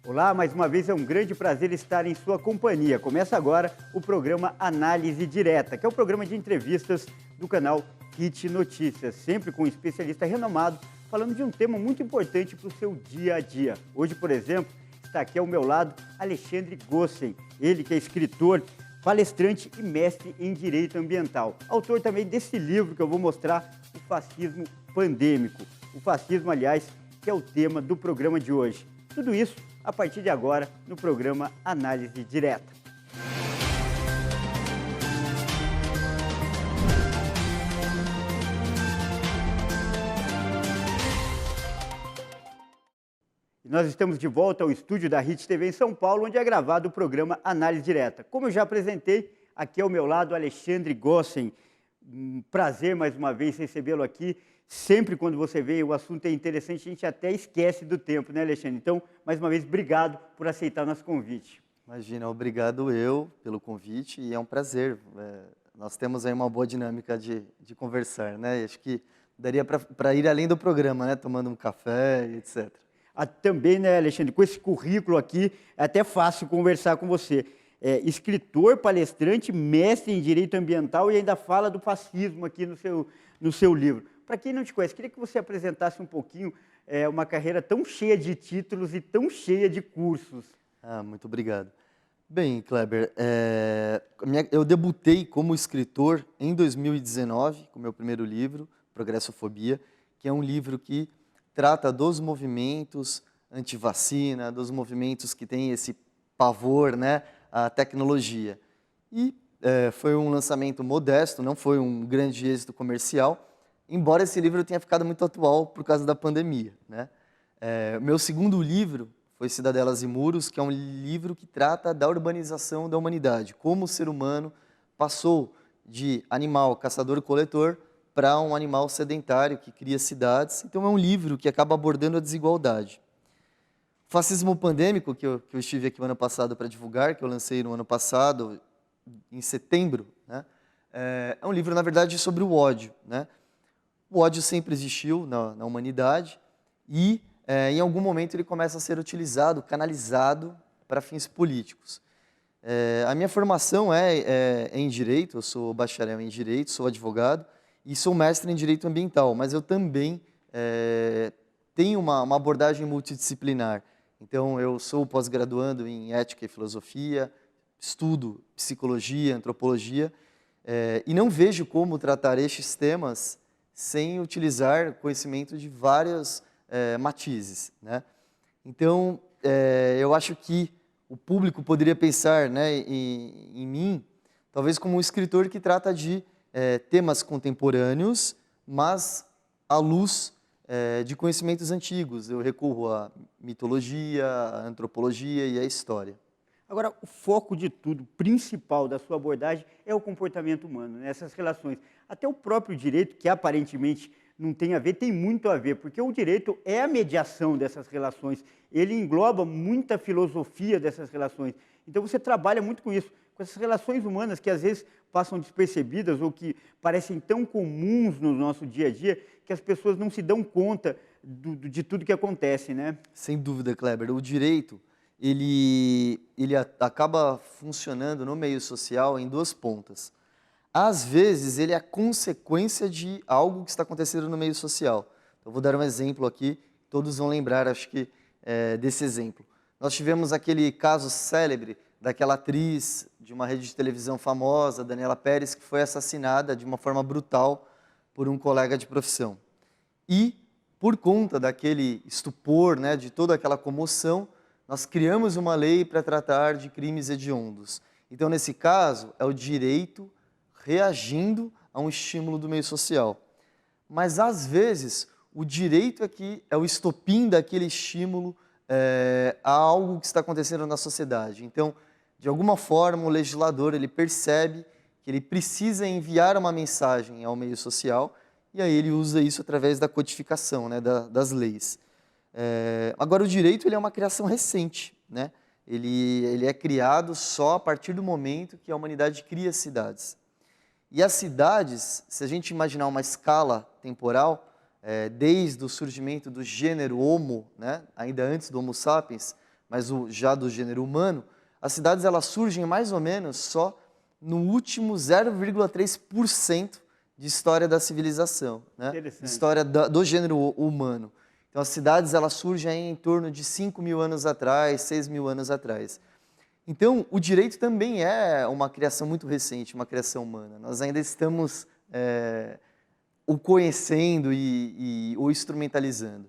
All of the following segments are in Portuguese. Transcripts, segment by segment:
Olá, mais uma vez é um grande prazer estar em sua companhia. Começa agora o programa Análise Direta, que é o programa de entrevistas do canal Hit Notícias, sempre com um especialista renomado, falando de um tema muito importante para o seu dia a dia. Hoje, por exemplo, está aqui ao meu lado Alexandre Gossen, ele que é escritor, palestrante e mestre em Direito Ambiental. Autor também desse livro que eu vou mostrar, O Fascismo Pandêmico. O fascismo, aliás, que é o tema do programa de hoje. Tudo isso a partir de agora no programa Análise Direta. E nós estamos de volta ao estúdio da Hit TV em São Paulo, onde é gravado o programa Análise Direta. Como eu já apresentei, aqui ao meu lado Alexandre Gossen. Um prazer mais uma vez recebê-lo aqui. Sempre quando você vem, o assunto é interessante, a gente até esquece do tempo, né, Alexandre? Então, mais uma vez, obrigado por aceitar nosso convite. Imagina, obrigado eu pelo convite e é um prazer. Nós temos aí uma boa dinâmica de conversar, né? E acho que daria para ir além do programa, né? Tomando um café, etc. Também, né, Alexandre, com esse currículo aqui, é até fácil conversar com você. Escritor, palestrante, mestre em Direito Ambiental e ainda fala do fascismo aqui no seu livro. Para quem não te conhece, queria que você apresentasse um pouquinho uma carreira tão cheia de títulos e tão cheia de cursos. Muito obrigado. Bem, Kleber, eu debutei como escritor em 2019, com o meu primeiro livro, Progressofobia, que é um livro que trata dos movimentos anti-vacina, dos movimentos que têm esse pavor, né, à tecnologia. E foi um lançamento modesto, não foi um grande êxito comercial, embora esse livro tenha ficado muito atual por causa da pandemia, né? Meu segundo livro foi Cidadelas e Muros, que é um livro que trata da urbanização da humanidade, como o ser humano passou de animal caçador-coletor para um animal sedentário que cria cidades. Então é um livro que acaba abordando a desigualdade. O Fascismo Pandêmico, que eu estive aqui no ano passado para divulgar, que eu lancei no ano passado, em setembro, né? É um livro, na verdade, sobre o ódio, né? O ódio sempre existiu na humanidade e, em algum momento, ele começa a ser utilizado, canalizado para fins políticos. A minha formação é em Direito, eu sou bacharel em Direito, sou advogado e sou mestre em Direito Ambiental, mas eu também tenho uma abordagem multidisciplinar. Então, eu sou pós-graduando em Ética e Filosofia, estudo Psicologia, Antropologia, e não vejo como tratar estes temas sem utilizar conhecimento de vários matizes, né? Então, eu acho que o público poderia pensar, né, em mim, talvez como um escritor que trata de temas contemporâneos, mas à luz de conhecimentos antigos. Eu recorro à mitologia, à antropologia e à história. Agora, o foco de tudo, principal da sua abordagem, é o comportamento humano, né? Essas relações. Até o próprio direito, que aparentemente não tem a ver, tem muito a ver, porque o direito é a mediação dessas relações, ele engloba muita filosofia dessas relações. Então você trabalha muito com isso, com essas relações humanas que às vezes passam despercebidas ou que parecem tão comuns no nosso dia a dia que as pessoas não se dão conta de tudo que acontece, né? Sem dúvida, Kleber. O direito ele acaba funcionando no meio social em duas pontas. Às vezes, ele é a consequência de algo que está acontecendo no meio social. Eu vou dar um exemplo aqui, todos vão lembrar, acho que, desse exemplo. Nós tivemos aquele caso célebre daquela atriz de uma rede de televisão famosa, Daniela Pérez, que foi assassinada de uma forma brutal por um colega de profissão. E, por conta daquele estupor, né, de toda aquela comoção, nós criamos uma lei para tratar de crimes hediondos. Então, nesse caso, é o direito reagindo a um estímulo do meio social. Mas, às vezes, o direito aqui é o estopim daquele estímulo a algo que está acontecendo na sociedade. Então, de alguma forma, o legislador ele percebe que ele precisa enviar uma mensagem ao meio social e aí ele usa isso através da codificação, né, das leis. Agora, o direito ele é uma criação recente, né? Ele é criado só a partir do momento que a humanidade cria cidades. E as cidades, se a gente imaginar uma escala temporal, desde o surgimento do gênero Homo, né, ainda antes do Homo sapiens, mas já do gênero humano, as cidades elas surgem mais ou menos só no último 0,3% de história da civilização, né? De história do gênero humano. Então, as cidades elas surgem em torno de 5.000 anos atrás, 6.000 anos atrás. Então, o direito também é uma criação muito recente, uma criação humana. Nós ainda estamos o conhecendo e o instrumentalizando.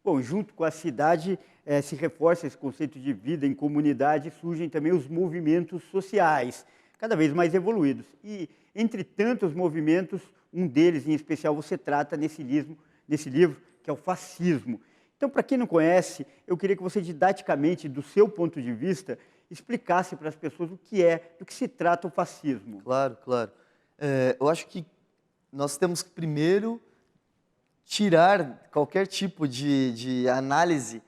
Bom, junto com a cidade, se reforça esse conceito de vida em comunidade, surgem também os movimentos sociais, cada vez mais evoluídos. E, entre tantos movimentos, um deles em especial você trata nesse livro, que é o fascismo. Então, para quem não conhece, eu queria que você didaticamente, do seu ponto de vista, explicasse para as pessoas o que é, do que se trata o fascismo. Claro, claro. Eu acho que nós temos que primeiro tirar qualquer tipo de análise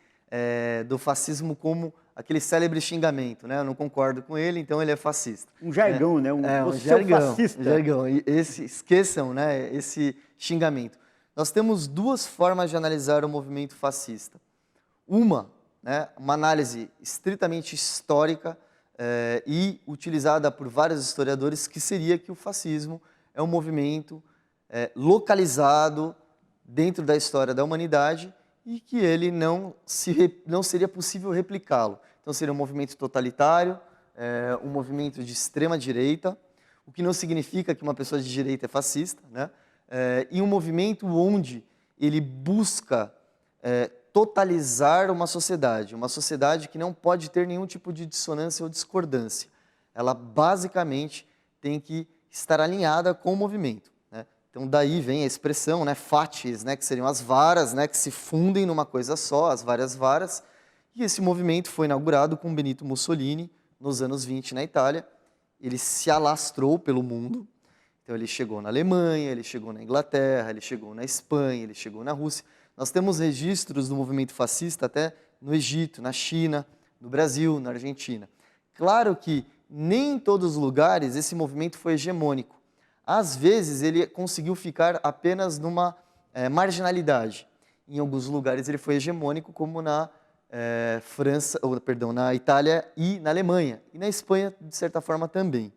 do fascismo como aquele célebre xingamento, né? Eu não concordo com ele, então ele é fascista. Um jargão, né? Um jargão, fascista. Jargão. E esqueçam, né, esse xingamento. Nós temos duas formas de analisar o movimento fascista. Uma análise estritamente histórica e utilizada por vários historiadores, que seria que o fascismo é um movimento localizado dentro da história da humanidade e que ele não seria possível replicá-lo. Então seria um movimento totalitário, um movimento de extrema direita, o que não significa que uma pessoa de direita é fascista, né? E um movimento onde ele busca totalizar uma sociedade que não pode ter nenhum tipo de dissonância ou discordância. Ela basicamente tem que estar alinhada com o movimento, né? Então daí vem a expressão, né, facies, né, que seriam as varas, né, que se fundem numa coisa só, as várias varas. E esse movimento foi inaugurado com Benito Mussolini nos anos 20 na Itália. Ele se alastrou pelo mundo. Então ele chegou na Alemanha, ele chegou na Inglaterra, ele chegou na Espanha, ele chegou na Rússia. Nós temos registros do movimento fascista até no Egito, na China, no Brasil, na Argentina. Claro que nem em todos os lugares esse movimento foi hegemônico. Às vezes ele conseguiu ficar apenas numa marginalidade. Em alguns lugares ele foi hegemônico, como na na Itália e na Alemanha. E na Espanha, de certa forma, também.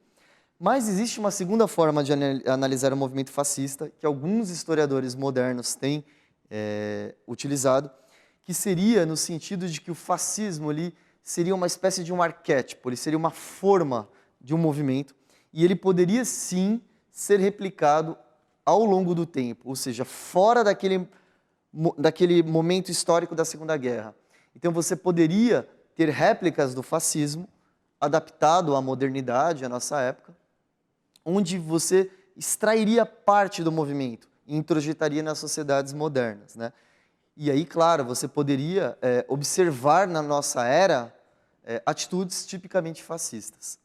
Mas existe uma segunda forma de analisar o movimento fascista, que alguns historiadores modernos têm utilizado, que seria no sentido de que o fascismo ali seria uma espécie de um arquétipo, ele seria uma forma de um movimento, e ele poderia sim ser replicado ao longo do tempo, ou seja, fora daquele momento histórico da Segunda Guerra. Então você poderia ter réplicas do fascismo, adaptado à modernidade, à nossa época, onde você extrairia parte do movimento e introjetaria nas sociedades modernas, né? E aí, claro, você poderia observar na nossa era atitudes tipicamente fascistas.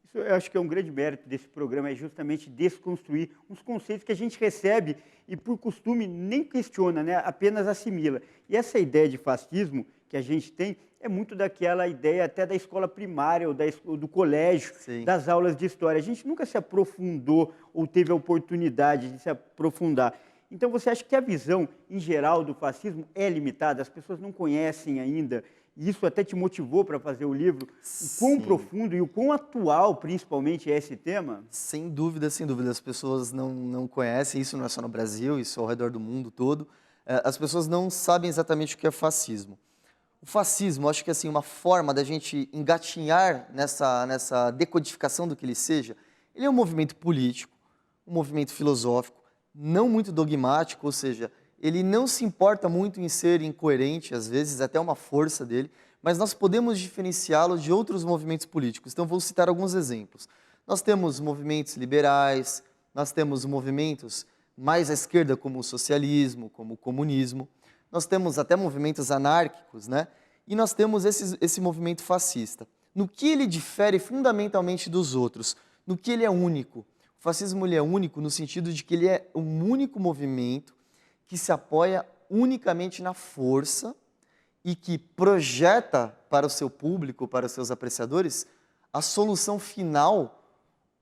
Isso eu acho que é um grande mérito desse programa, é justamente desconstruir uns conceitos que a gente recebe e, por costume, nem questiona, né? Apenas assimila. E essa ideia de fascismo que a gente tem é muito daquela ideia até da escola primária ou do colégio, sim, das aulas de história. A gente nunca se aprofundou ou teve a oportunidade de se aprofundar. Então, você acha que a visão, em geral, do fascismo é limitada? As pessoas não conhecem ainda? E isso até te motivou para fazer o livro? O quão profundo e o quão atual, principalmente, é esse tema? Sem dúvida, sem dúvida. As pessoas não conhecem, isso não é só no Brasil, isso é ao redor do mundo todo. As pessoas não sabem exatamente o que é fascismo. O fascismo, acho que assim, uma forma da gente engatinhar nessa decodificação do que ele seja, ele é um movimento político, um movimento filosófico, não muito dogmático, ou seja, ele não se importa muito em ser incoerente, às vezes, até uma força dele, mas nós podemos diferenciá-lo de outros movimentos políticos. Então, vou citar alguns exemplos. Nós temos movimentos liberais, nós temos movimentos mais à esquerda, como o socialismo, como o comunismo. Nós temos até movimentos anárquicos, né? E nós temos esse movimento fascista. No que ele difere fundamentalmente dos outros? No que ele é único? O fascismo ele é único no sentido de que ele é um único movimento que se apoia unicamente na força e que projeta para o seu público, para os seus apreciadores, a solução final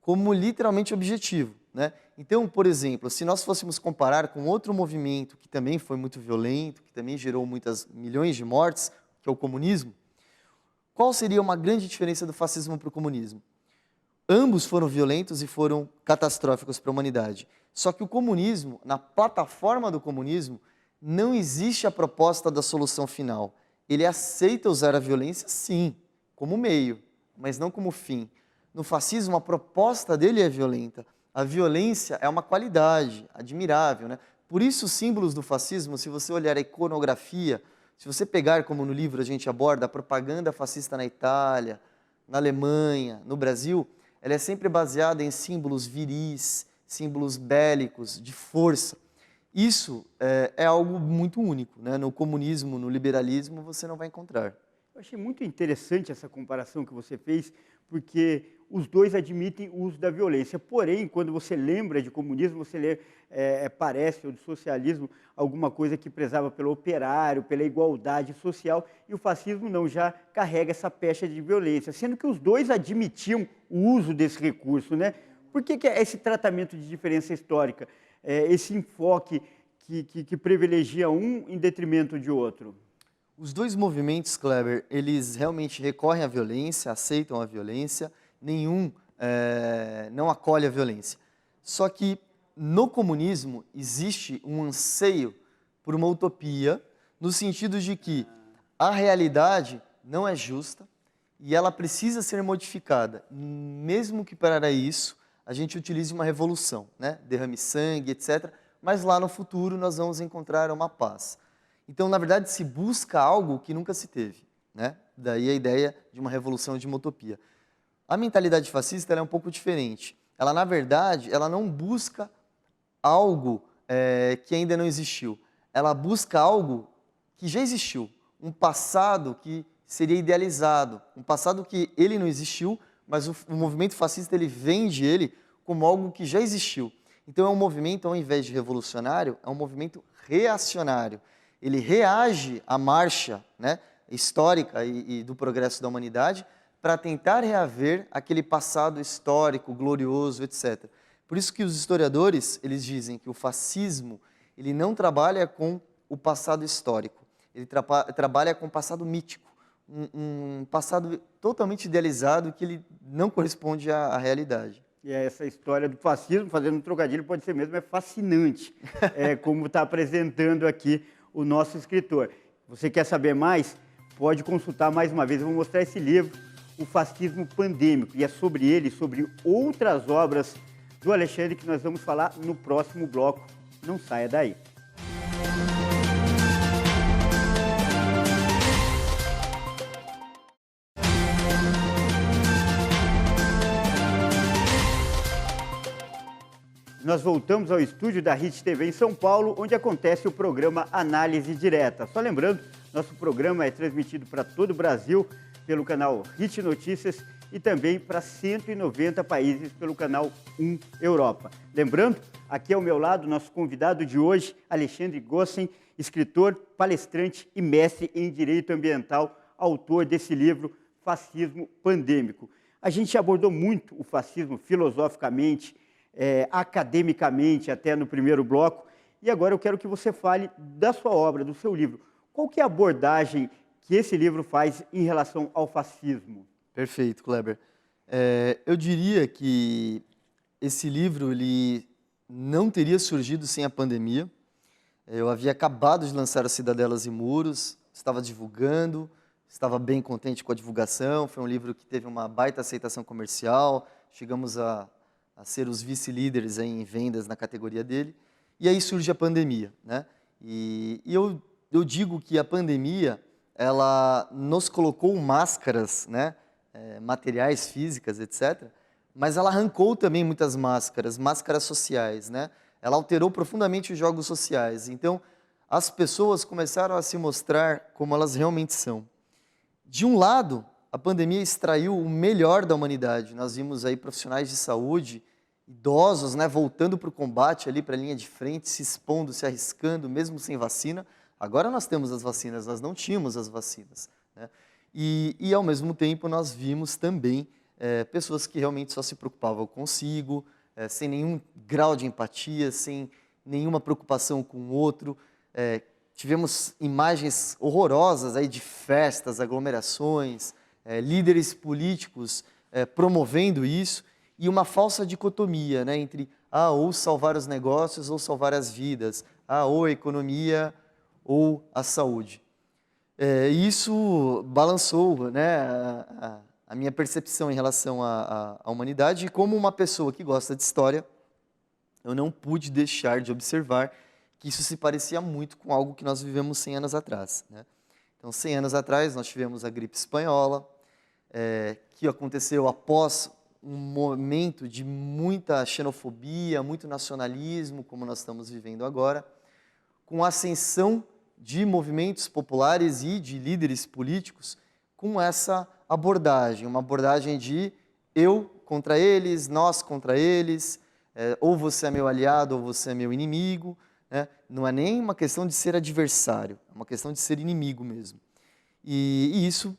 como literalmente objetivo, né? Então, por exemplo, se nós fôssemos comparar com outro movimento que também foi muito violento, que também gerou milhões de mortes, que é o comunismo, qual seria uma grande diferença do fascismo para o comunismo? Ambos foram violentos e foram catastróficos para a humanidade. Só que o comunismo, na plataforma do comunismo, não existe a proposta da solução final. Ele aceita usar a violência, sim, como meio, mas não como fim. No fascismo, a proposta dele é violenta. A violência é uma qualidade admirável, né? Por isso, os símbolos do fascismo, se você olhar a iconografia, se você pegar, como no livro a gente aborda, a propaganda fascista na Itália, na Alemanha, no Brasil, ela é sempre baseada em símbolos viris, símbolos bélicos, de força. Isso é algo muito único, né? No comunismo, no liberalismo, você não vai encontrar. Eu achei muito interessante essa comparação que você fez, porque os dois admitem o uso da violência. Porém, quando você lembra de comunismo, você parece, ou de socialismo, alguma coisa que prezava pelo operário, pela igualdade social, e o fascismo não, já carrega essa pecha de violência, sendo que os dois admitiam o uso desse recurso, né? Por que é esse tratamento de diferença histórica, esse enfoque que privilegia um em detrimento de outro? Os dois movimentos, Kleber, eles realmente recorrem à violência, aceitam a violência, nenhum não acolhe a violência. Só que no comunismo existe um anseio por uma utopia, no sentido de que a realidade não é justa e ela precisa ser modificada, mesmo que para isso a gente utilize uma revolução, né? Derrame sangue, etc. Mas lá no futuro nós vamos encontrar uma paz. Então, na verdade, se busca algo que nunca se teve, né? Daí a ideia de uma revolução, de uma utopia. A mentalidade fascista ela é um pouco diferente. Ela, na verdade, ela não busca algo que ainda não existiu. Ela busca algo que já existiu, um passado que seria idealizado, um passado que ele não existiu, mas o movimento fascista ele vende ele como algo que já existiu. Então é um movimento, ao invés de revolucionário, é um movimento reacionário. Ele reage à marcha, né, histórica e do progresso da humanidade para tentar reaver aquele passado histórico, glorioso, etc. Por isso que os historiadores eles dizem que o fascismo ele não trabalha com o passado histórico, ele trabalha com o passado mítico, um passado totalmente idealizado que ele não corresponde à realidade. E essa história do fascismo, fazendo um trocadilho, pode ser mesmo, é fascinante, como está apresentando aqui o nosso escritor. Você quer saber mais? Pode consultar mais uma vez. Eu vou mostrar esse livro, O Fascismo Pandêmico, e é sobre ele, sobre outras obras do Alexandre, que nós vamos falar no próximo bloco. Não saia daí. Nós voltamos ao estúdio da Hit TV em São Paulo, onde acontece o programa Análise Direta. Só lembrando, nosso programa é transmitido para todo o Brasil pelo canal Hit Notícias e também para 190 países pelo canal 1 Europa. Lembrando, aqui ao meu lado, nosso convidado de hoje, Alexandre Gossen, escritor, palestrante e mestre em Direito Ambiental, autor desse livro Fascismo Pandêmico. A gente abordou muito o fascismo filosoficamente, academicamente, até no primeiro bloco, e agora eu quero que você fale da sua obra, do seu livro. Qual que é a abordagem que esse livro faz em relação ao fascismo? Perfeito, Kleber. Eu diria que esse livro ele não teria surgido sem a pandemia. Eu havia acabado de lançar As Cidadelas e Muros, estava divulgando, estava bem contente com a divulgação, foi um livro que teve uma baita aceitação comercial, chegamos a ser os vice-líderes em vendas na categoria dele, e aí surge a pandemia, né? E eu digo que a pandemia, ela nos colocou máscaras, né? Materiais, físicas, etc., mas ela arrancou também muitas máscaras sociais, né? Ela alterou profundamente os jogos sociais, então as pessoas começaram a se mostrar como elas realmente são. De um lado, a pandemia extraiu o melhor da humanidade. Nós vimos aí profissionais de saúde, idosos, né, voltando para o combate, ali para a linha de frente, se expondo, se arriscando, mesmo sem vacina. Agora nós temos as vacinas, nós não tínhamos as vacinas, né? E ao mesmo tempo nós vimos também pessoas que realmente só se preocupavam consigo, sem nenhum grau de empatia, sem nenhuma preocupação com o outro. Tivemos imagens horrorosas aí de festas, aglomerações, líderes políticos promovendo isso, e uma falsa dicotomia, né, entre ou salvar os negócios ou salvar as vidas, ou a economia ou a saúde. Isso balançou, né, a minha percepção em relação à humanidade, e como uma pessoa que gosta de história, eu não pude deixar de observar que isso se parecia muito com algo que nós vivemos 100 anos atrás, né? Então, 100 anos atrás, nós tivemos a gripe espanhola, que aconteceu após um momento de muita xenofobia, muito nacionalismo, como nós estamos vivendo agora, com a ascensão de movimentos populares e de líderes políticos com essa abordagem, uma abordagem de eu contra eles, nós contra eles, ou você é meu aliado ou você é meu inimigo, né? Não é nem uma questão de ser adversário, é uma questão de ser inimigo mesmo. E isso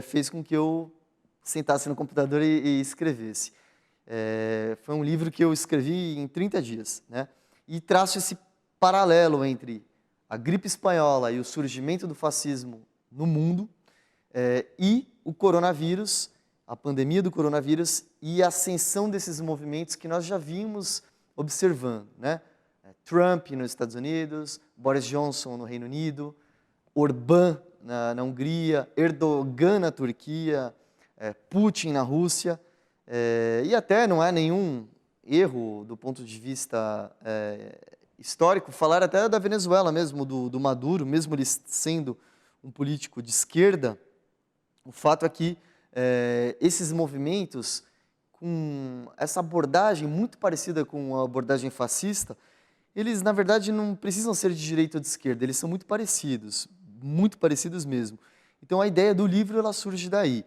fez com que eu sentasse no computador e escrevesse. Foi um livro que eu escrevi em 30 dias, né? E traço esse paralelo entre a gripe espanhola e o surgimento do fascismo no mundo, e o coronavírus, a pandemia do coronavírus e a ascensão desses movimentos que nós já vimos observando, né? Trump nos Estados Unidos, Boris Johnson no Reino Unido, Orbán na Hungria, Erdogan na Turquia, Putin na Rússia, e até não é nenhum erro do ponto de vista histórico falar até da Venezuela mesmo, do Maduro, mesmo ele sendo um político de esquerda. O fato é que esses movimentos, com essa abordagem muito parecida com a abordagem fascista, eles, na verdade, não precisam ser de direita ou de esquerda, eles são muito parecidos mesmo. Então, a ideia do livro, ela surge daí.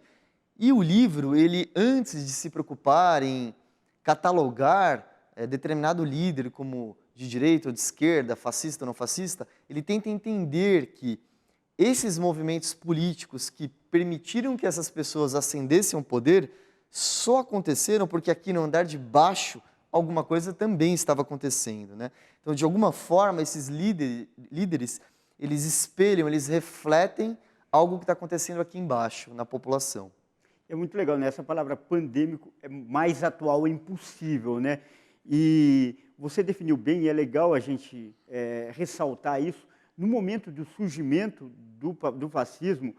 E o livro, ele, antes de se preocupar em catalogar determinado líder como de direita ou de esquerda, fascista ou não fascista, ele tenta entender que esses movimentos políticos que permitiram que essas pessoas ascendessem ao poder só aconteceram porque aqui no andar de baixo alguma coisa também estava acontecendo, né? Então, de alguma forma, esses líderes, eles espelham, eles refletem algo que está acontecendo aqui embaixo, na população. É muito legal, né? Essa palavra pandêmico é mais atual impossível, né? E você definiu bem, e é legal a gente ressaltar isso. No momento do surgimento do fascismo,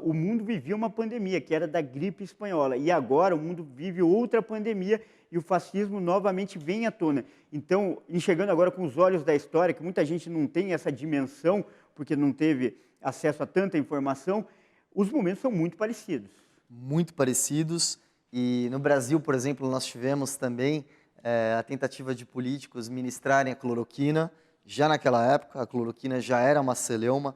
o mundo vivia uma pandemia, que era da gripe espanhola. E agora o mundo vive outra pandemia e o fascismo novamente vem à tona. Então, enxergando agora com os olhos da história, que muita gente não tem essa dimensão, porque não teve acesso a tanta informação, os momentos são muito parecidos. Muito parecidos. E no Brasil, por exemplo, nós tivemos também a tentativa de políticos ministrarem a cloroquina. Já naquela época, a cloroquina já era uma celeuma.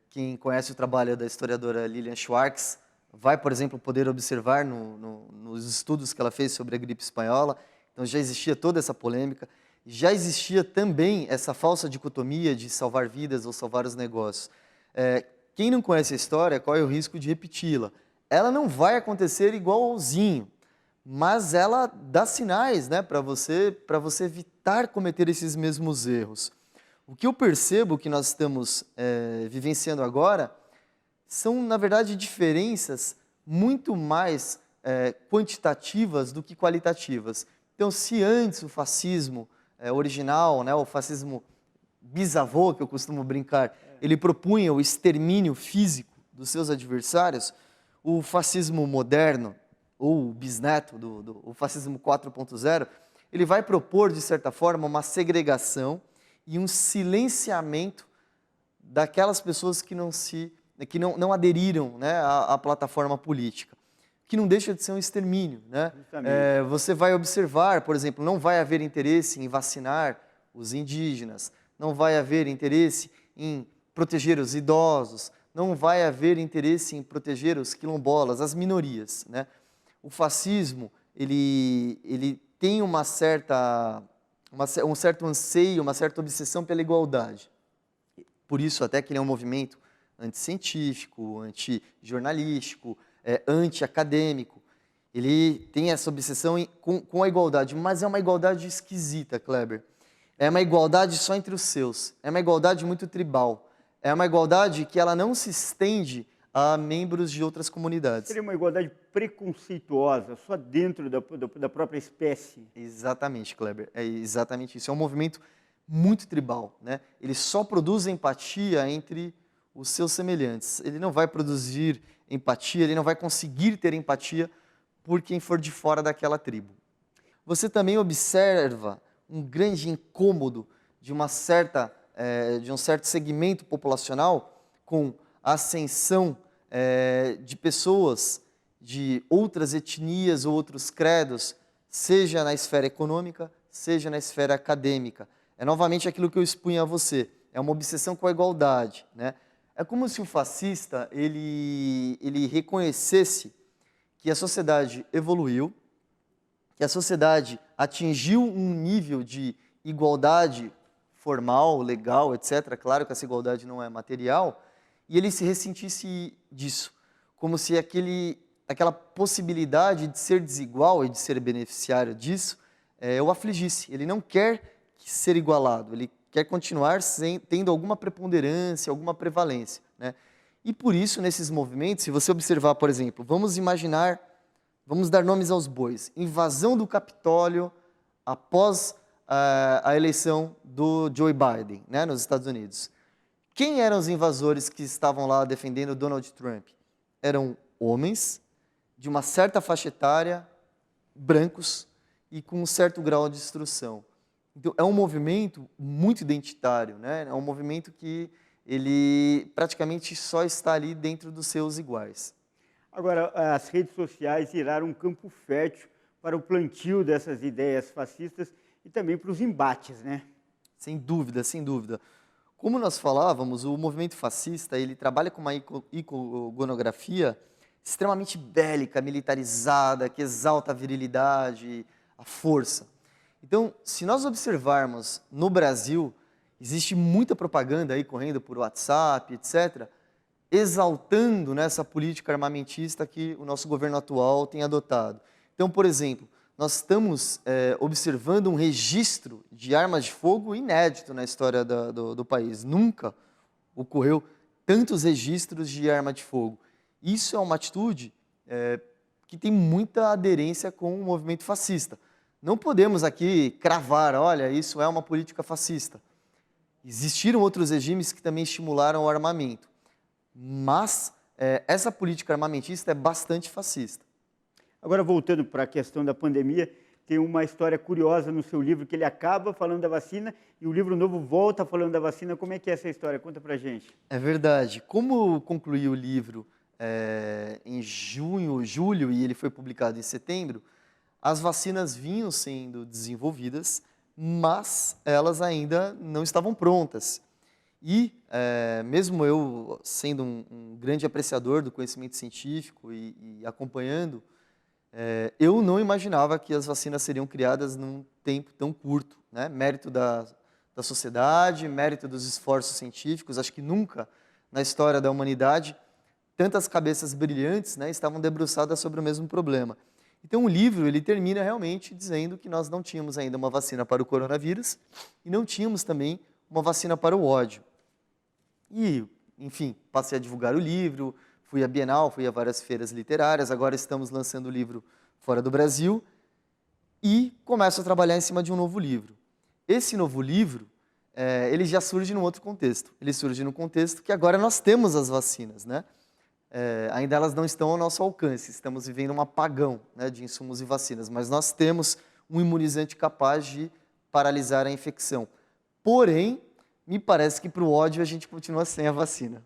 Quem conhece o trabalho da historiadora Lilian Schwartz vai, por exemplo, poder observar nos estudos que ela fez sobre a gripe espanhola. Então já existia toda essa polêmica. Já existia também essa falsa dicotomia de salvar vidas ou salvar os negócios. Quem não conhece a história, corre o risco de repeti-la. Ela não vai acontecer igualzinho, mas ela dá sinais, né, para você evitar cometer esses mesmos erros. O que eu percebo que nós estamos vivenciando agora são, na verdade, diferenças muito mais quantitativas do que qualitativas. Então, se antes o fascismo original, né, o fascismo bisavô, que eu costumo brincar, ele propunha o extermínio físico dos seus adversários, o fascismo moderno, ou o bisneto o fascismo 4.0, ele vai propor, de certa forma, uma segregação e um silenciamento daquelas pessoas que não aderiram, né, à plataforma política, que não deixa de ser um extermínio, né? Você vai observar, por exemplo, não vai haver interesse em vacinar os indígenas, não vai haver interesse em proteger os idosos, não vai haver interesse em proteger os quilombolas, as minorias, né? O fascismo, ele tem um certo anseio, uma certa obsessão pela igualdade. Por isso, até que ele é um movimento anticientífico, antijornalístico, anti-acadêmico. Ele tem essa obsessão com a igualdade, mas é uma igualdade esquisita, Kleber. É uma igualdade só entre os seus, é uma igualdade muito tribal. É uma igualdade que ela não se estende a membros de outras comunidades. Seria uma igualdade preconceituosa, só dentro da própria espécie. Exatamente, Kleber, é exatamente isso. É um movimento muito tribal, né? Ele só produz empatia entre os seus semelhantes. Ele não vai produzir empatia, ele não vai conseguir ter empatia por quem for de fora daquela tribo. Você também observa um grande incômodo de um certo segmento populacional com a ascensão de pessoas de outras etnias ou outros credos, seja na esfera econômica, seja na esfera acadêmica. É novamente aquilo que eu expunha a você, é uma obsessão com a igualdade, né? É como se o fascista ele reconhecesse que a sociedade evoluiu, que a sociedade atingiu um nível de igualdade formal, legal, etc. Claro que essa igualdade não é material, e ele se ressentisse disso, como se aquela possibilidade de ser desigual e de ser beneficiário disso o afligisse. Ele não quer ser igualado, ele quer continuar tendo alguma preponderância, alguma prevalência, né? E por isso, nesses movimentos, se você observar, por exemplo, vamos dar nomes aos bois, invasão do Capitólio após a eleição do Joe Biden, né, nos Estados Unidos. Quem eram os invasores que estavam lá defendendo Donald Trump? Eram homens de uma certa faixa etária, brancos e com um certo grau de instrução. Então, é um movimento muito identitário, né? É um movimento que ele praticamente só está ali dentro dos seus iguais. Agora, as redes sociais viraram um campo fértil para o plantio dessas ideias fascistas e também para os embates, né? Sem dúvida, sem dúvida. Como nós falávamos, o movimento fascista, ele trabalha com uma iconografia extremamente bélica, militarizada, que exalta a virilidade, a força. Então, se nós observarmos no Brasil, existe muita propaganda aí correndo por WhatsApp, etc., exaltando nessa política armamentista que o nosso governo atual tem adotado. Então, por exemplo, nós estamos observando um registro de armas de fogo inédito na história do país. Nunca ocorreu tantos registros de arma de fogo. Isso é uma atitude que tem muita aderência com o movimento fascista. Não podemos aqui cravar, olha, isso é uma política fascista. Existiram outros regimes que também estimularam o armamento, mas essa política armamentista é bastante fascista. Agora, voltando para a questão da pandemia, tem uma história curiosa no seu livro, que ele acaba falando da vacina e o livro novo volta falando da vacina. Como é que é essa história? Conta para a gente. É verdade. Como eu concluí o livro em julho, e ele foi publicado em setembro, as vacinas vinham sendo desenvolvidas, mas elas ainda não estavam prontas. E, mesmo eu sendo um grande apreciador do conhecimento científico e acompanhando, eu não imaginava que as vacinas seriam criadas num tempo tão curto, né? Mérito da sociedade, mérito dos esforços científicos. Acho que nunca na história da humanidade tantas cabeças brilhantes, né, estavam debruçadas sobre o mesmo problema. Então o livro ele termina realmente dizendo que nós não tínhamos ainda uma vacina para o coronavírus e não tínhamos também uma vacina para o ódio. E, enfim, passei a divulgar o livro, fui à Bienal, fui a várias feiras literárias, agora estamos lançando o livro fora do Brasil e começo a trabalhar em cima de um novo livro. Esse novo livro, ele já surge num outro contexto. Ele surge no contexto que agora nós temos as vacinas, né? Ainda elas não estão ao nosso alcance, estamos vivendo um apagão, né, de insumos e vacinas, mas nós temos um imunizante capaz de paralisar a infecção. Porém, me parece que para o ódio a gente continua sem a vacina.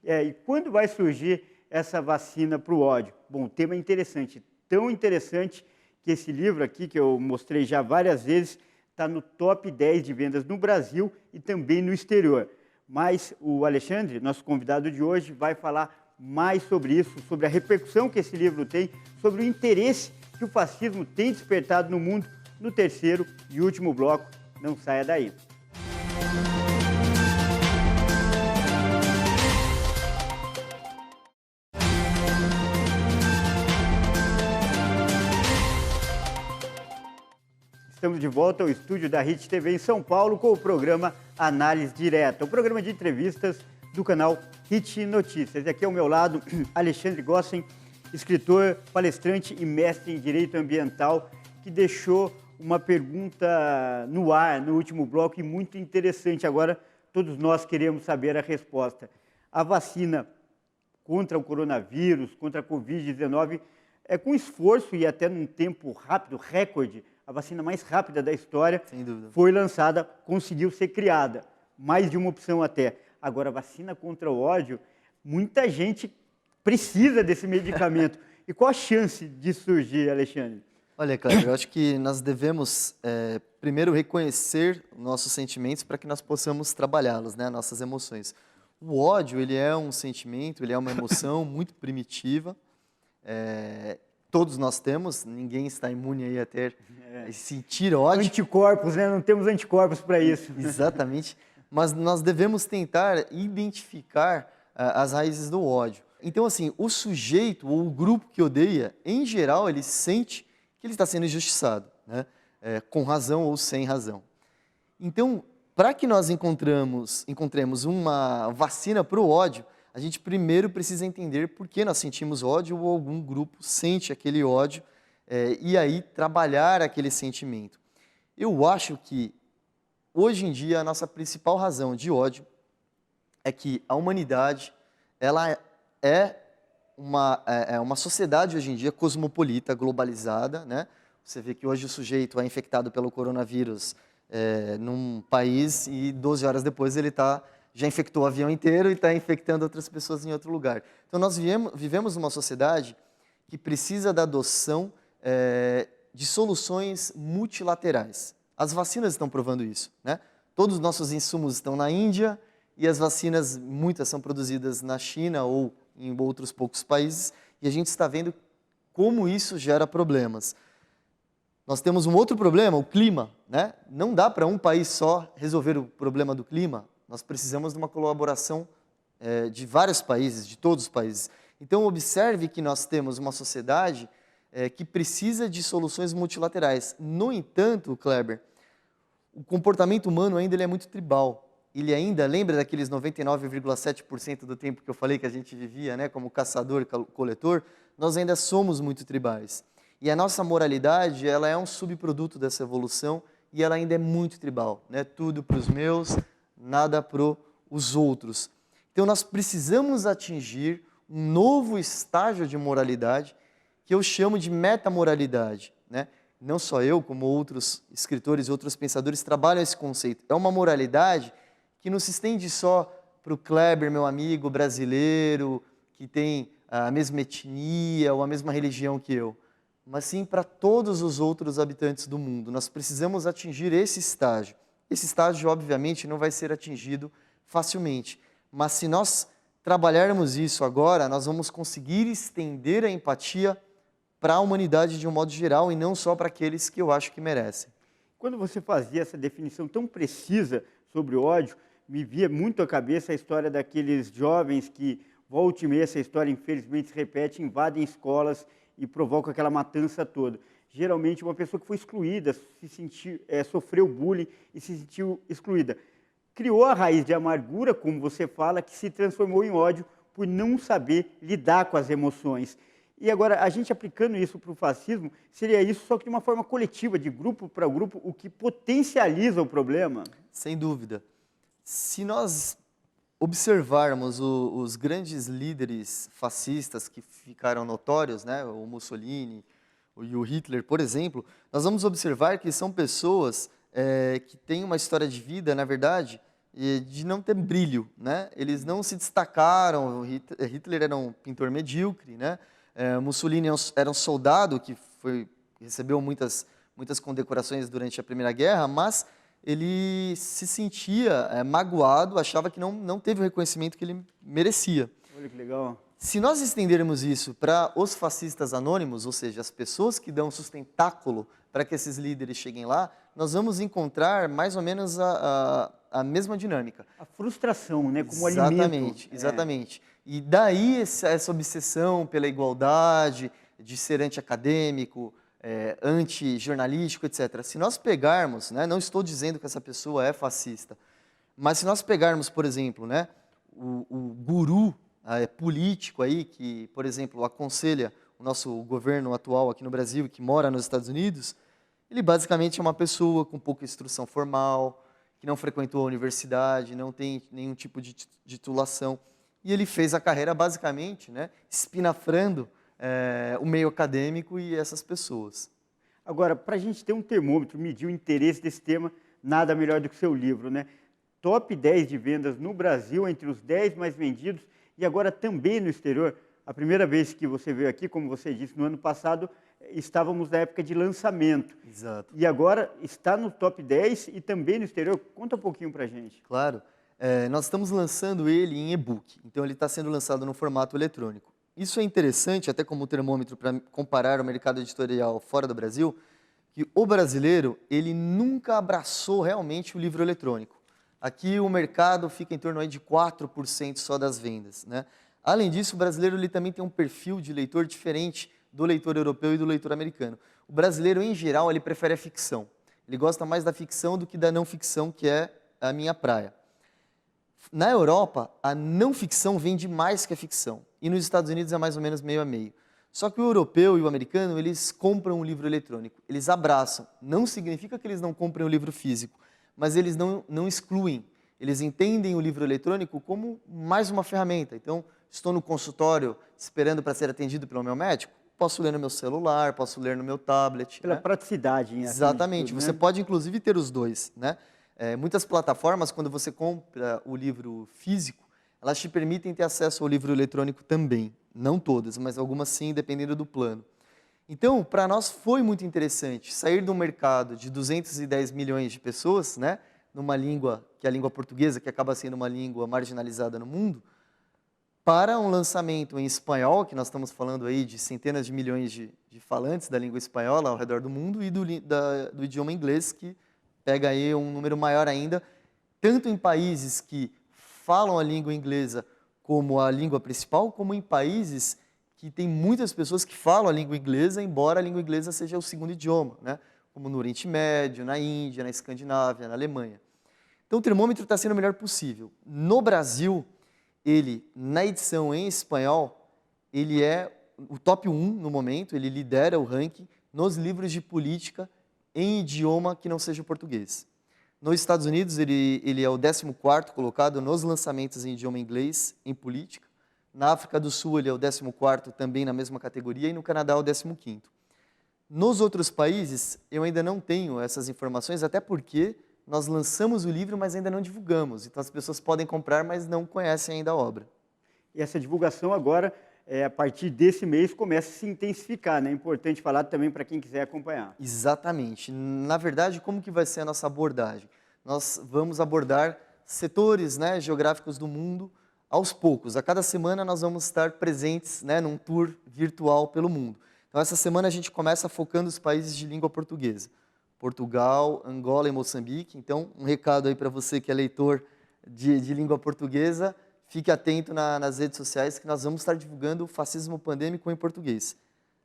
E quando vai surgir essa vacina para o ódio? Bom, o tema é interessante, tão interessante que esse livro aqui, que eu mostrei já várias vezes, está no top 10 de vendas no Brasil e também no exterior. Mas o Alexandre, nosso convidado de hoje, vai falar mais sobre isso, sobre a repercussão que esse livro tem, sobre o interesse que o fascismo tem despertado no mundo, no terceiro e último bloco. Não saia daí. Estamos de volta ao estúdio da Hit TV em São Paulo com o programa Análise Direta, o programa de entrevistas do canal Hit Notícias. E aqui ao meu lado, Alexandre Gossen, escritor, palestrante e mestre em Direito Ambiental, que deixou uma pergunta no ar no último bloco e muito interessante. Agora, todos nós queremos saber a resposta. A vacina contra o coronavírus, contra a Covid-19, com esforço e até num tempo rápido, recorde, a vacina mais rápida da história, Sem dúvida, foi lançada, conseguiu ser criada. Mais de uma opção até. Agora, a vacina contra o ódio, muita gente precisa desse medicamento. E qual a chance de surgir, Alexandre? Olha, Cleber, eu acho que nós devemos primeiro reconhecer nossos sentimentos para que nós possamos trabalhá-los, né, nossas emoções. O ódio, ele é um sentimento, ele é uma emoção muito primitiva. Todos nós temos, ninguém está imune aí a sentir ódio. Anticorpos, né? Não temos anticorpos para isso. Exatamente. Mas nós devemos tentar identificar as raízes do ódio. Então, assim, o sujeito ou o grupo que odeia, em geral, ele sente que ele está sendo injustiçado, né? Com razão ou sem razão. Então, para que nós encontremos uma vacina para o ódio, a gente primeiro precisa entender por que nós sentimos ódio ou algum grupo sente aquele ódio e aí trabalhar aquele sentimento. Eu acho que, hoje em dia, a nossa principal razão de ódio é que a humanidade ela é uma sociedade, hoje em dia, cosmopolita, globalizada, né? Você vê que hoje o sujeito é infectado pelo coronavírus num país e 12 horas depois ele já infectou o avião inteiro e está infectando outras pessoas em outro lugar. Então, nós vivemos numa sociedade que precisa da adoção de soluções multilaterais. As vacinas estão provando isso, né? Todos os nossos insumos estão na Índia e as vacinas, muitas são produzidas na China ou em outros poucos países, e a gente está vendo como isso gera problemas. Nós temos um outro problema, o clima, né? Não dá para um país só resolver o problema do clima. Nós precisamos de uma colaboração de vários países, de todos os países. Então, observe que nós temos uma sociedade que precisa de soluções multilaterais. No entanto, Kleber, o comportamento humano ainda ele é muito tribal. Ele ainda, lembra daqueles 99,7% do tempo que eu falei que a gente vivia, né, como caçador e coletor? Nós ainda somos muito tribais. E a nossa moralidade, ela é um subproduto dessa evolução e ela ainda é muito tribal, né? Tudo para os meus, nada para os outros. Então, nós precisamos atingir um novo estágio de moralidade que eu chamo de metamoralidade, né? Não só eu, como outros escritores e outros pensadores trabalham esse conceito. É uma moralidade que não se estende só para o Kleber, meu amigo brasileiro, que tem a mesma etnia ou a mesma religião que eu, mas sim para todos os outros habitantes do mundo. Nós precisamos atingir esse estágio. Esse estágio, obviamente, não vai ser atingido facilmente, mas se nós trabalharmos isso agora, nós vamos conseguir estender a empatia para a humanidade de um modo geral e não só para aqueles que eu acho que merecem. Quando você fazia essa definição tão precisa sobre o ódio, me via muito à cabeça a história daqueles jovens que, volta e meia, essa história infelizmente se repete, invadem escolas e provocam aquela matança toda. Geralmente uma pessoa que foi excluída, sofreu bullying e se sentiu excluída. Criou a raiz de amargura, como você fala, que se transformou em ódio por não saber lidar com as emoções. E agora, a gente aplicando isso para o fascismo, seria isso só que de uma forma coletiva, de grupo para grupo, o que potencializa o problema? Sem dúvida. Se nós observarmos os grandes líderes fascistas que ficaram notórios, né, o Mussolini e o Hitler, por exemplo, nós vamos observar que são pessoas que têm uma história de vida, na verdade, de não ter brilho, né? Eles não se destacaram. Hitler era um pintor medíocre, né? Mussolini era um soldado que recebeu muitas condecorações durante a Primeira Guerra, mas ele se sentia magoado, achava que não teve o reconhecimento que ele merecia. Olha que legal. Se nós estendermos isso para os fascistas anônimos, ou seja, as pessoas que dão sustentáculo para que esses líderes cheguem lá, nós vamos encontrar mais ou menos a mesma dinâmica. A frustração, né, como exatamente, alimento. Exatamente. E daí essa obsessão pela igualdade, de ser anti-acadêmico, anti-jornalístico, etc. Se nós pegarmos, né, não estou dizendo que essa pessoa é fascista, mas se nós pegarmos, por exemplo, né, o guru político aí, que, por exemplo, aconselha o nosso governo atual aqui no Brasil, que mora nos Estados Unidos, ele basicamente é uma pessoa com pouca instrução formal, que não frequentou a universidade, não tem nenhum tipo de titulação. E ele fez a carreira basicamente, né, espinafrando o meio acadêmico e essas pessoas. Agora, para a gente ter um termômetro, medir o interesse desse tema, nada melhor do que o seu livro, né? Top 10 de vendas no Brasil, entre os 10 mais vendidos, e agora também no exterior. A primeira vez que você veio aqui, como você disse, no ano passado, estávamos na época de lançamento. Exato. E agora está no top 10 e também no exterior. Conta um pouquinho para a gente. Claro. Nós estamos lançando ele em e-book, então ele está sendo lançado no formato eletrônico. Isso é interessante, até como termômetro para comparar o mercado editorial fora do Brasil, que o brasileiro, ele nunca abraçou realmente o livro eletrônico. Aqui o mercado fica em torno aí de 4% só das vendas, né? Além disso, o brasileiro ele também tem um perfil de leitor diferente do leitor europeu e do leitor americano. O brasileiro, em geral, ele prefere a ficção. Ele gosta mais da ficção do que da não ficção, que é a minha praia. Na Europa, a não ficção vende mais que a ficção. E nos Estados Unidos é mais ou menos meio a meio. Só que o europeu e o americano, eles compram um livro eletrônico. Eles abraçam. Não significa que eles não comprem o livro físico, mas eles não excluem. Eles entendem o livro eletrônico como mais uma ferramenta. Então, estou no consultório esperando para ser atendido pelo meu médico, posso ler no meu celular, posso ler no meu tablet. Pela né? praticidade. Exatamente. Tudo, Você né? pode, inclusive, ter os dois, né? Muitas plataformas, quando você compra o livro físico, elas te permitem ter acesso ao livro eletrônico também. Não todas, mas algumas sim, dependendo do plano. Então, para nós foi muito interessante sair do mercado de 210 milhões de pessoas, né, numa língua, que é a língua portuguesa, que acaba sendo uma língua marginalizada no mundo, para um lançamento em espanhol, que nós estamos falando aí de centenas de milhões de falantes da língua espanhola ao redor do mundo, e do idioma inglês, que pega aí um número maior ainda, tanto em países que falam a língua inglesa como a língua principal, como em países que tem muitas pessoas que falam a língua inglesa, embora a língua inglesa seja o segundo idioma, né? Como no Oriente Médio, na Índia, na Escandinávia, na Alemanha. Então o termômetro está sendo o melhor possível. No Brasil, ele, na edição em espanhol, ele é o top 1 no momento, ele lidera o ranking nos livros de política em idioma que não seja o português. Nos Estados Unidos, ele é o 14º colocado nos lançamentos em idioma inglês, em política. Na África do Sul, ele é o 14º também na mesma categoria, e no Canadá, o 15º. Nos outros países, eu ainda não tenho essas informações, até porque nós lançamos o livro, mas ainda não divulgamos. Então, as pessoas podem comprar, mas não conhecem ainda a obra. E essa divulgação agora, a partir desse mês, começa a se intensificar, né? É importante falar também para quem quiser acompanhar. Exatamente. Na verdade, como que vai ser a nossa abordagem? Nós vamos abordar setores, né, geográficos do mundo aos poucos. A cada semana nós vamos estar presentes, né, num tour virtual pelo mundo. Então, essa semana a gente começa focando os países de língua portuguesa. Portugal, Angola e Moçambique. Então, um recado aí para você que é leitor de língua portuguesa, fique atento nas redes sociais que nós vamos estar divulgando o fascismo pandêmico em português.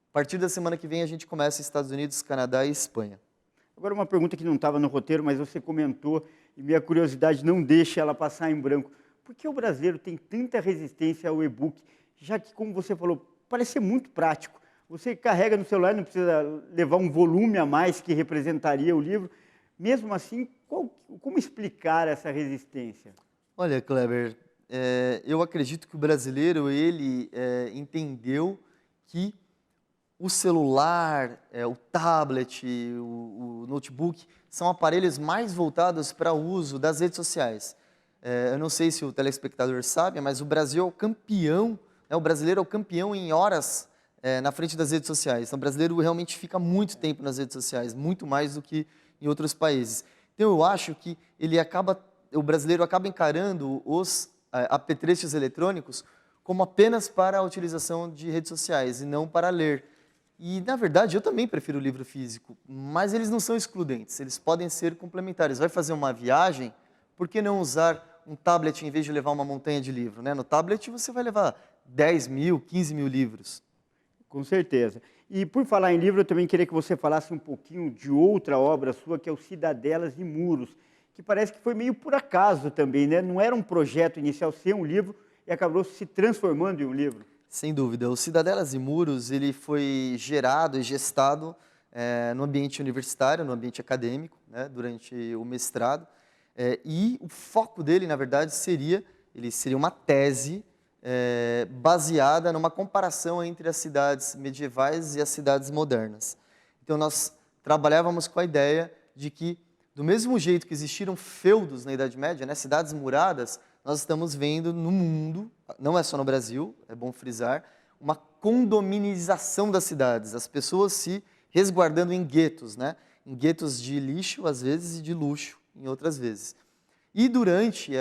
A partir da semana que vem a gente começa Estados Unidos, Canadá e Espanha. Agora uma pergunta que não estava no roteiro, mas você comentou e minha curiosidade não deixa ela passar em branco. Por que o brasileiro tem tanta resistência ao e-book, já que, como você falou, parece ser muito prático? Você carrega no celular, não precisa levar um volume a mais que representaria o livro. Mesmo assim, como explicar essa resistência? Olha, Kleber, eu acredito que o brasileiro ele entendeu que o celular, o tablet, o notebook são aparelhos mais voltados para o uso das redes sociais. Eu não sei se o telespectador sabe, mas o Brasil é o campeão, né, o brasileiro é o campeão em horas na frente das redes sociais. Então, o brasileiro realmente fica muito tempo nas redes sociais, muito mais do que em outros países. Então, eu acho que o brasileiro acaba encarando os apetrechos eletrônicos como apenas para a utilização de redes sociais e não para ler. E, na verdade, eu também prefiro o livro físico, mas eles não são excludentes, eles podem ser complementares. Vai fazer uma viagem, por que não usar um tablet em vez de levar uma montanha de livro, né? No tablet você vai levar 10 mil, 15 mil livros. Com certeza. E por falar em livro, eu também queria que você falasse um pouquinho de outra obra sua, que é o Cidadelas e Muros, que parece que foi meio por acaso também, né? Não era um projeto inicial ser um livro e acabou se transformando em um livro. Sem dúvida. O Cidadelas e Muros ele foi gerado e gestado no ambiente universitário, no ambiente acadêmico, né, durante o mestrado. E o foco dele, na verdade, seria uma tese baseada numa comparação entre as cidades medievais e as cidades modernas. Então, nós trabalhávamos com a ideia de que, do mesmo jeito que existiram feudos na Idade Média, né, cidades muradas, nós estamos vendo no mundo, não é só no Brasil, é bom frisar, uma condominização das cidades, as pessoas se resguardando em guetos, né? Em guetos de lixo, às vezes, e de luxo, em outras vezes. E durante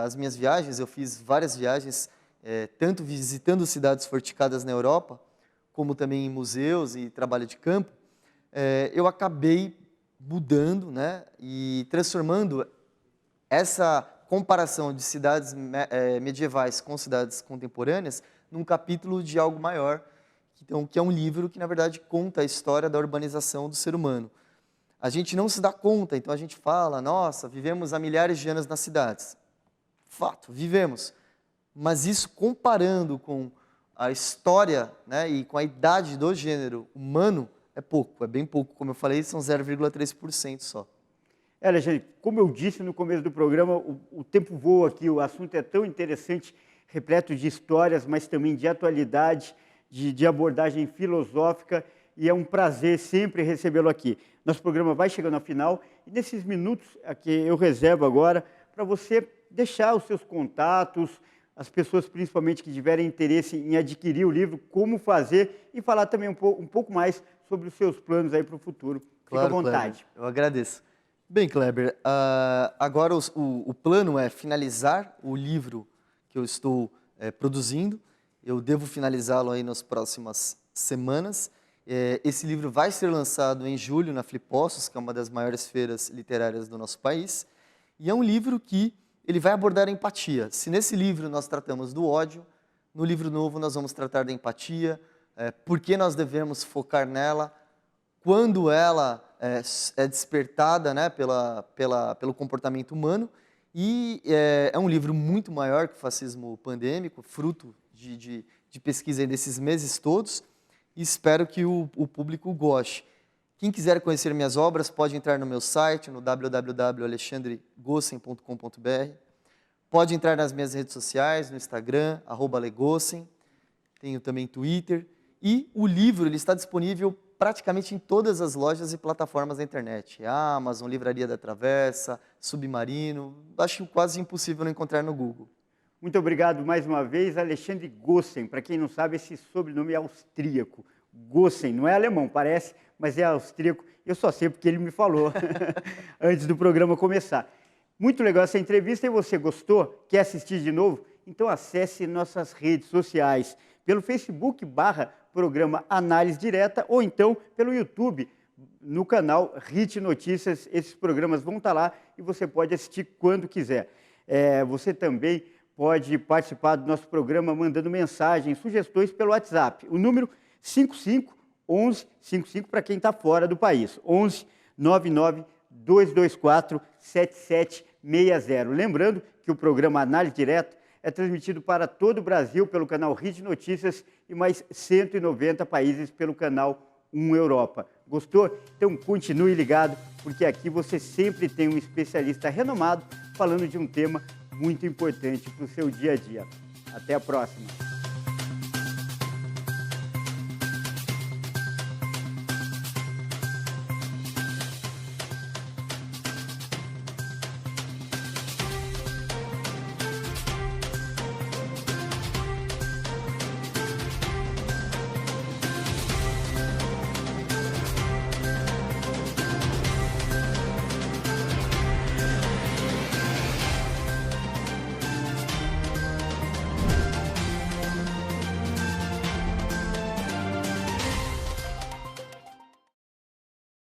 as minhas viagens, eu fiz várias viagens, tanto visitando cidades fortificadas na Europa, como também em museus e trabalho de campo, eu acabei mudando, né, e transformando essa comparação de cidades medievais com cidades contemporâneas num capítulo de algo maior, então, que é um livro que, na verdade, conta a história da urbanização do ser humano. A gente não se dá conta, então a gente fala, nossa, vivemos há milhares de anos nas cidades. Fato, vivemos. Mas isso comparando com a história, né, e com a idade do gênero humano, é pouco, é bem pouco. Como eu falei, são 0,3% só. Alexandre, como eu disse no começo do programa, o tempo voa aqui, o assunto é tão interessante, repleto de histórias, mas também de atualidade, de abordagem filosófica, e é um prazer sempre recebê-lo aqui. Nosso programa vai chegando ao final, e nesses minutos que eu reservo agora, para você deixar os seus contatos, as pessoas principalmente que tiverem interesse em adquirir o livro, como fazer, e falar também um pouco mais sobre os seus planos aí para o futuro. Fica à vontade. Kleber, eu agradeço. Bem, Kleber, agora o plano é finalizar o livro que eu estou produzindo. Eu devo finalizá-lo aí nas próximas semanas. Esse livro vai ser lançado em julho na Flipossos, que é uma das maiores feiras literárias do nosso país. E é um livro que ele vai abordar a empatia. Se nesse livro nós tratamos do ódio, no livro novo nós vamos tratar da empatia, por que nós devemos focar nela, quando ela é despertada, né, pelo comportamento humano. E é um livro muito maior que o fascismo pandêmico, fruto de pesquisa desses meses todos, e espero que o público goste. Quem quiser conhecer minhas obras pode entrar no meu site, no www.alexandregossen.com.br. Pode entrar nas minhas redes sociais, no Instagram, @legossen. Tenho também Twitter. E o livro ele está disponível praticamente em todas as lojas e plataformas da internet. Amazon, Livraria da Travessa, Submarino. Acho quase impossível não encontrar no Google. Muito obrigado mais uma vez, Alexandre Gossen. Para quem não sabe, esse sobrenome é austríaco. Gossen, não é alemão, parece, mas é austríaco. Eu só sei porque ele me falou antes do programa começar. Muito legal essa entrevista e você gostou? Quer assistir de novo? Então acesse nossas redes sociais, pelo Facebook/programa Análise Direta ou então pelo YouTube, no canal HIT Notícias. Esses programas vão estar lá e você pode assistir quando quiser. Você também pode participar do nosso programa mandando mensagens, sugestões pelo WhatsApp. O número 551155 para quem está fora do país. 11 99 224 7760. Lembrando que o programa Análise Direta é transmitido para todo o Brasil pelo canal HIT Notícias e mais 190 países pelo canal 1 Europa. Gostou? Então continue ligado, porque aqui você sempre tem um especialista renomado falando de um tema muito importante para o seu dia a dia. Até a próxima!